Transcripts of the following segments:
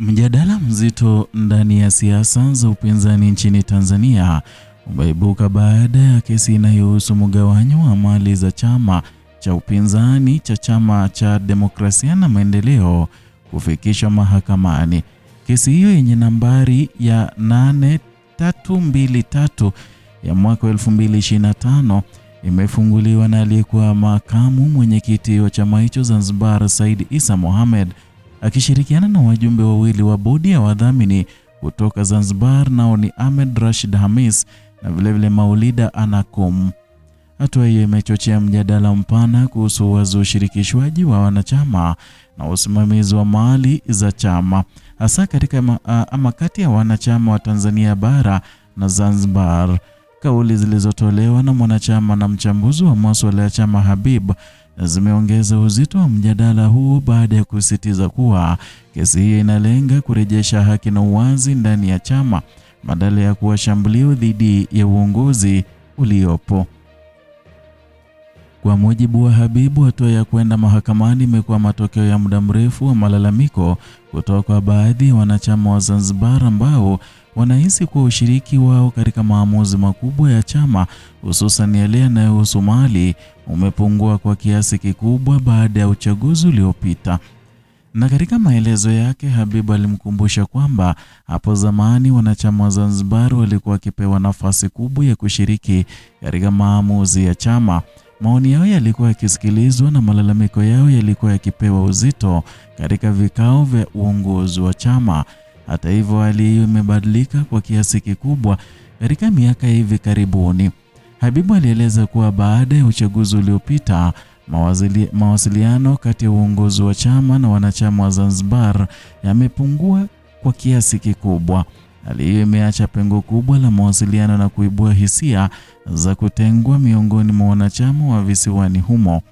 Mjadala mzito ndani ya siasa za upinzani nchini Tanzania umeibuka baada ya kesi inayohusu mgawanyo wa mali za chama cha upinzani cha Chama cha Demokrasia na Maendeleo kufikishwa mahakamani. Kesi hiyo yenye nambari ya 8323 ya mwaka 2025 imefunguliwa na aliyekuwa makamu mwenyekiti wa chama hicho Zanzibar, Said Issa Mohamed, akishirikiana na wajumbe wawili wa bodi ya wadhamini kutoka Zanzibar, nao ni Ahmed Rashid Hamis na vilevile Maulida Anakum. Hatua hiyo imechochea mjadala mpana kuhusu wazo wa ushirikishwaji wa wanachama na usimamizi wa mali za chama, hasa katika kati ya wanachama wa Tanzania bara na Zanzibar. Kauli zilizotolewa na mwanachama na mchambuzi wa masuala ya chama Habib zimeongeza uzito wa mjadala huo baada ya kusisitiza kuwa kesi hii inalenga kurejesha haki na uwazi ndani ya chama badala ya kuwa shambulio dhidi ya uongozi uliopo. Kwa mujibu wa Habibu, hatua ya kwenda mahakamani imekuwa matokeo ya muda mrefu wa malalamiko kutoka kwa baadhi ya wanachama wa Zanzibar ambao wanahisi kuwa ushiriki wao katika maamuzi makubwa ya chama, hususan yale yanayohusu mali, umepungua kwa kiasi kikubwa baada ya uchaguzi uliopita. Na katika maelezo yake, Habibu alimkumbusha kwamba hapo zamani wanachama wa Zanzibar walikuwa wakipewa nafasi kubwa ya kushiriki katika maamuzi ya chama. Maoni yao yalikuwa yakisikilizwa na malalamiko yao yalikuwa yakipewa uzito katika vikao vya uongozi wa chama. Hata hivyo, hali hiyo imebadilika kwa kiasi kikubwa katika miaka hivi karibuni. Habibu alieleza kuwa baada ya uchaguzi uliopita, mawasiliano kati ya uongozi wa chama na wanachama wa Zanzibar yamepungua kwa kiasi kikubwa. Hali hiyo imeacha pengo kubwa la mawasiliano na kuibua hisia za kutengwa miongoni mwa wanachama wa visiwani humo.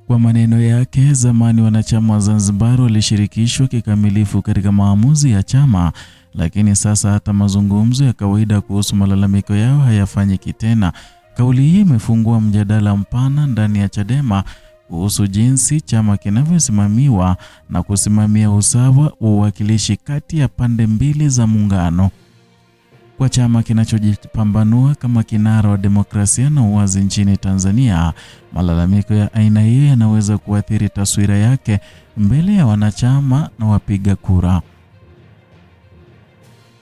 Kwa maneno yake, zamani wanachama wa Zanzibar walishirikishwa kikamilifu katika maamuzi ya chama, lakini sasa hata mazungumzo ya kawaida kuhusu malalamiko yao hayafanyiki tena. Kauli hii imefungua mjadala mpana ndani ya Chadema kuhusu jinsi chama kinavyosimamiwa na kusimamia usawa wa uwakilishi kati ya pande mbili za muungano. Kwa chama kinachojipambanua kama kinara wa demokrasia na uwazi nchini Tanzania, malalamiko ya aina hiyo yanaweza kuathiri taswira yake mbele ya wanachama na wapiga kura.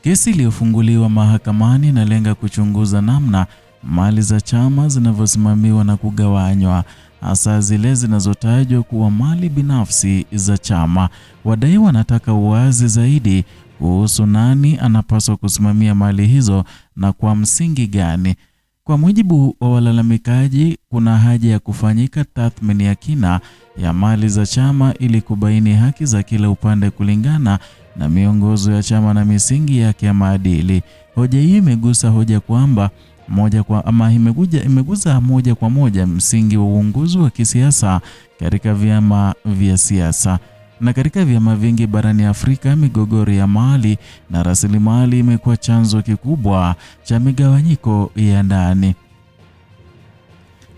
Kesi iliyofunguliwa mahakamani inalenga kuchunguza namna mali za chama zinavyosimamiwa na kugawanywa, hasa zile zinazotajwa kuwa mali binafsi za chama. Wadai wanataka uwazi zaidi kuhusu nani anapaswa kusimamia mali hizo na kwa msingi gani. Kwa mujibu wa walalamikaji, kuna haja ya kufanyika tathmini ya kina ya mali za chama ili kubaini haki za kila upande kulingana na miongozo ya chama na misingi yake ya maadili. Hoja hii imegusa hoja kwamba imegusa moja kwa moja msingi wa uongozi wa kisiasa katika vyama vya siasa. Na katika vyama vingi barani Afrika, migogoro ya mali na rasilimali imekuwa chanzo kikubwa cha migawanyiko ya ndani.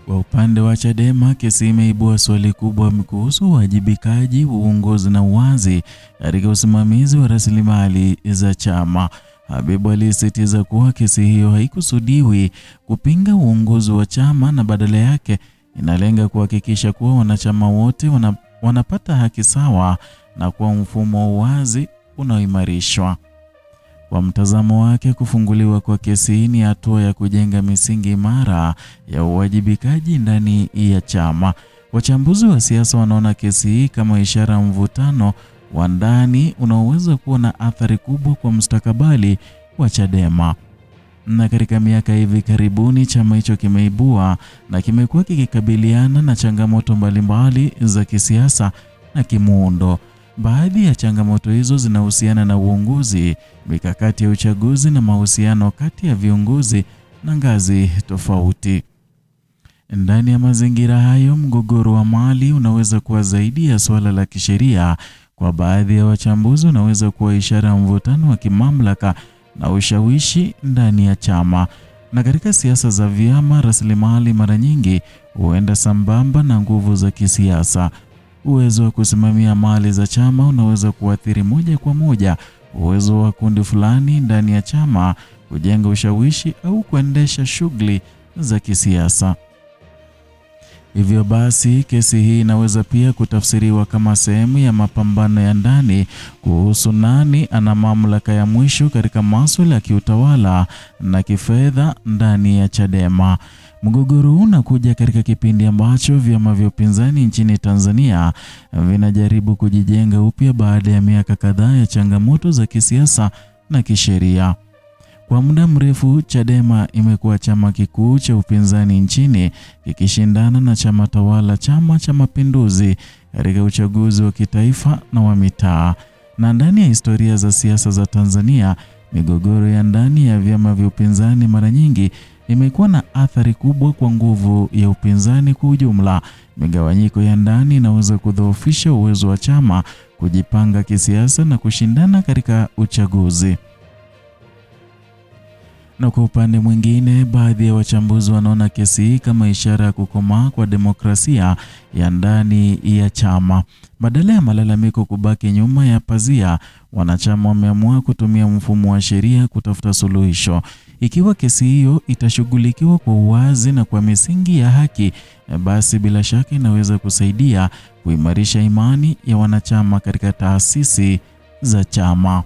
Kwa upande wa Chadema, kesi imeibua swali kubwa kuhusu uwajibikaji, uongozi na uwazi katika usimamizi wa rasilimali za chama. Habibu alisisitiza kuwa kesi hiyo haikusudiwi kupinga uongozi wa chama na badala yake inalenga kuhakikisha kuwa wanachama wote wanapata haki sawa na kwa mfumo wa uwazi unaoimarishwa. Kwa mtazamo wake, kufunguliwa kwa kesi hii ni hatua ya kujenga misingi imara ya uwajibikaji ndani ya chama. Wachambuzi wa siasa wanaona kesi hii kama ishara ya mvutano wa ndani unaoweza kuwa na athari kubwa kwa mustakabali wa Chadema. Na katika miaka hivi karibuni, chama hicho kimeibua na kimekuwa kikikabiliana na changamoto mbalimbali za kisiasa na kimuundo. Baadhi ya changamoto hizo zinahusiana na uongozi, mikakati ya uchaguzi na mahusiano kati ya viongozi na ngazi tofauti. Ndani ya mazingira hayo, mgogoro wa mali unaweza kuwa zaidi ya swala la kisheria. Kwa baadhi ya wachambuzi, unaweza kuwa ishara ya mvutano wa kimamlaka na ushawishi ndani ya chama. Na katika siasa za vyama, rasilimali mara nyingi huenda sambamba na nguvu za kisiasa. Uwezo wa kusimamia mali za chama unaweza kuathiri moja kwa moja uwezo wa kundi fulani ndani ya chama kujenga ushawishi au kuendesha shughuli za kisiasa. Hivyo basi, kesi hii inaweza pia kutafsiriwa kama sehemu ya mapambano ya ndani kuhusu nani ana mamlaka ya mwisho katika masuala ya kiutawala na kifedha ndani ya Chadema. Mgogoro huu unakuja katika kipindi ambacho vyama vya upinzani nchini Tanzania vinajaribu kujijenga upya baada ya miaka kadhaa ya changamoto za kisiasa na kisheria. Kwa muda mrefu, Chadema imekuwa chama kikuu cha upinzani nchini kikishindana na chama tawala Chama cha Mapinduzi katika uchaguzi wa kitaifa na wa mitaa. Na ndani ya historia za siasa za Tanzania, migogoro ya ndani ya vyama vya upinzani mara nyingi imekuwa na athari kubwa kwa nguvu ya upinzani kwa ujumla. Migawanyiko ya ndani inaweza kudhoofisha uwezo wa chama kujipanga kisiasa na kushindana katika uchaguzi. Na kwa upande mwingine, baadhi ya wachambuzi wanaona kesi hii kama ishara ya kukomaa kwa demokrasia ya ndani ya chama. Badala ya malalamiko kubaki nyuma ya pazia, wanachama wameamua kutumia mfumo wa sheria kutafuta suluhisho. Ikiwa kesi hiyo itashughulikiwa kwa uwazi na kwa misingi ya haki, basi bila shaka inaweza kusaidia kuimarisha imani ya wanachama katika taasisi za chama.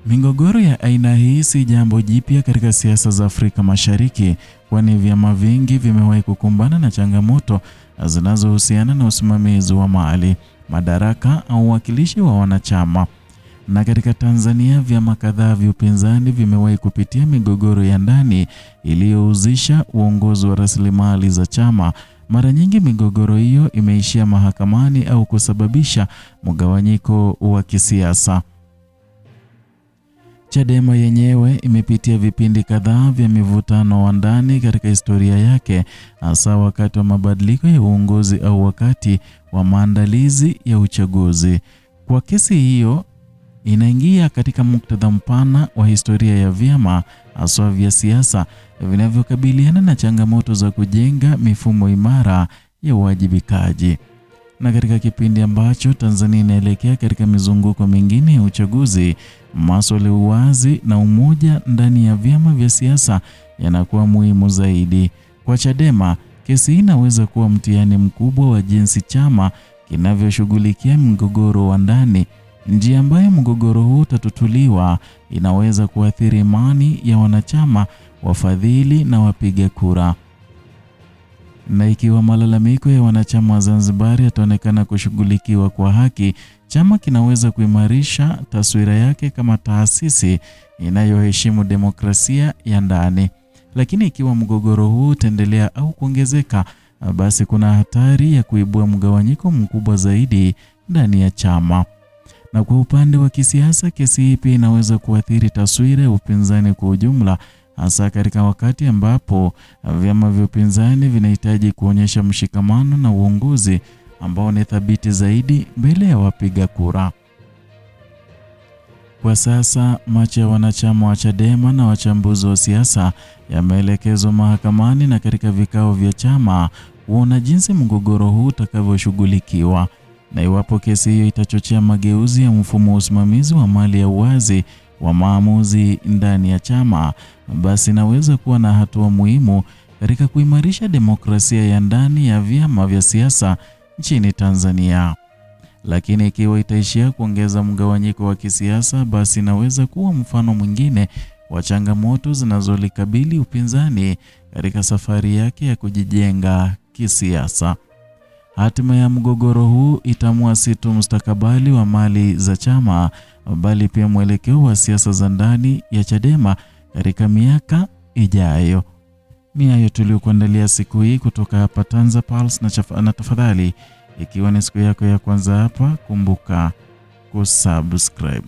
Migogoro ya aina hii si jambo jipya katika siasa za Afrika Mashariki, kwani vyama vingi vimewahi kukumbana na changamoto zinazohusiana na usimamizi wa mali, madaraka au uwakilishi wa wanachama. Na katika Tanzania, vyama kadhaa vya upinzani vimewahi kupitia migogoro ya ndani iliyohusisha uongozi wa rasilimali za chama. Mara nyingi migogoro hiyo imeishia mahakamani au kusababisha mgawanyiko wa kisiasa. Chadema yenyewe imepitia vipindi kadhaa vya mivutano wa ndani katika historia yake, hasa wakati wa mabadiliko ya uongozi au wakati wa maandalizi ya uchaguzi. Kwa kesi hiyo, inaingia katika muktadha mpana wa historia ya vyama hasa vya siasa vinavyokabiliana na changamoto za kujenga mifumo imara ya uwajibikaji. Na katika kipindi ambacho Tanzania inaelekea katika mizunguko mingine ya uchaguzi, masuala ya uwazi na umoja ndani ya vyama vya siasa yanakuwa muhimu zaidi. Kwa Chadema, kesi hii inaweza kuwa mtihani mkubwa wa jinsi chama kinavyoshughulikia mgogoro wa ndani. Njia ambayo mgogoro huu utatutuliwa inaweza kuathiri imani ya wanachama, wafadhili na wapiga kura. Na ikiwa malalamiko ya wanachama wa Zanzibar yataonekana kushughulikiwa kwa haki, chama kinaweza kuimarisha taswira yake kama taasisi inayoheshimu demokrasia ya ndani. Lakini ikiwa mgogoro huu utaendelea au kuongezeka, basi kuna hatari ya kuibua mgawanyiko mkubwa zaidi ndani ya chama. Na kwa upande wa kisiasa, kesi hii pia inaweza kuathiri taswira ya upinzani kwa ujumla, hasa katika wakati ambapo vyama vya upinzani vinahitaji kuonyesha mshikamano na uongozi ambao ni thabiti zaidi mbele ya wapiga kura. Kwa sasa, macho ya wanachama wa Chadema na wachambuzi wa siasa yameelekezwa mahakamani na katika vikao vya chama kuona jinsi mgogoro huu utakavyoshughulikiwa. Na iwapo kesi hiyo itachochea mageuzi ya mfumo wa usimamizi wa mali ya uwazi wa maamuzi ndani ya chama, basi inaweza kuwa na hatua muhimu katika kuimarisha demokrasia ya ndani ya vyama vya siasa nchini Tanzania. Lakini ikiwa itaishia kuongeza mgawanyiko wa kisiasa, basi inaweza kuwa mfano mwingine wa changamoto zinazolikabili upinzani katika safari yake ya kujijenga kisiasa. Hatima ya mgogoro huu itaamua si tu mustakabali wa mali za chama, bali pia mwelekeo wa siasa za ndani ya Chadema katika miaka ijayo. Hayo tuliokuandalia siku hii kutoka hapa TanzaPulse, na tafadhali, ikiwa ni siku yako ya kwanza hapa, kumbuka kusubscribe.